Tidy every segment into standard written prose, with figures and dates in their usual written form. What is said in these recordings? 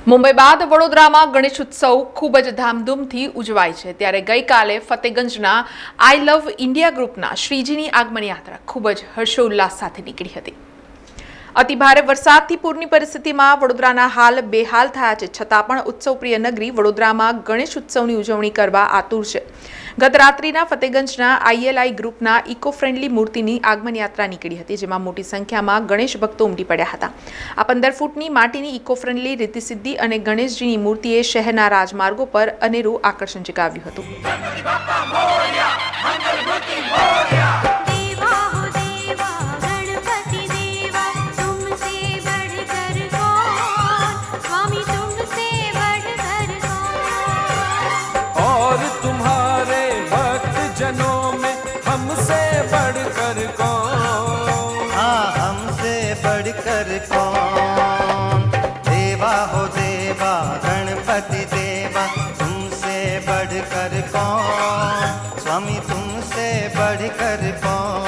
મુંબઈ બાદ વડોદરામાં ગણેશ ઉત્સવ ખૂબ જ ધામધૂમથી ઉજવાય છે ત્યારે ગઈકાલે ફતેગંજના આઈ લવ ઇન્ડિયા ગ્રુપના શ્રીજીની આગમન યાત્રા ખૂબ જ હર્ષોલ્લાસ સાથે નીકળી હતી। અતિભારે વરસાદથી પૂરની પરિસ્થિતિમાં વડોદરાના હાલ બેહાલ થયા છે, છતાં પણ ઉત્સવપ્રિય નગરી વડોદરામાં ગણેશ ઉત્સવની ઉજવણી કરવા આતુર છે। ગત રાત્રિના ફતેગંજના આઈએલઆઈ ગ્રુપના ઇકો ફ્રેન્ડલી મૂર્તિની આગમન યાત્રા નીકળી હતી, જેમાં મોટી સંખ્યામાં ગણેશ ભક્તો ઉમટી પડ્યા હતા। આ 15 ફૂટની માટીની ઇકો ફ્રેન્ડલી રીતિસિદ્ધિ અને ગણેશજીની મૂર્તિએ શહેરના રાજમાર્ગો પર અનેરું આકર્ષણ જગાવ્યું હતું। जनों में हमसे बढ़कर कौन, हाँ हमसे बढ़कर कौन, देवा हो देवा गणपति देवा तुमसे बढ़कर कौन, स्वामी तुमसे बढ़कर कौन।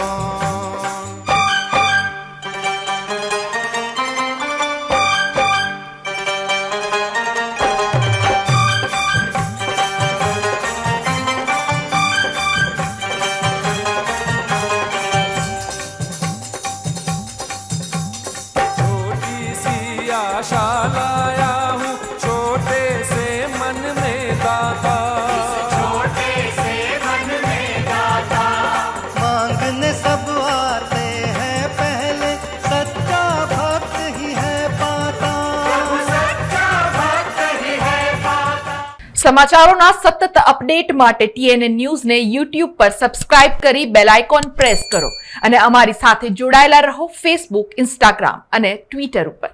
आशा लाया हूँ छोटे से मन में दाता, छोटे से मन में दाता, मांगने सब आते हैं पहले सच्चा भक्त ही है पाता, सच्चा भक्त ही है पाता। સમાચારોના સતત અપડેટ માટે TNN ન્યૂઝને YouTube પર સબસ્ક્રાઇબ કરી બેલ આઇકોન પ્રેસ કરો અને અમારી સાથે જોડાયેલા રહો Facebook, Instagram અને Twitter ઉપર।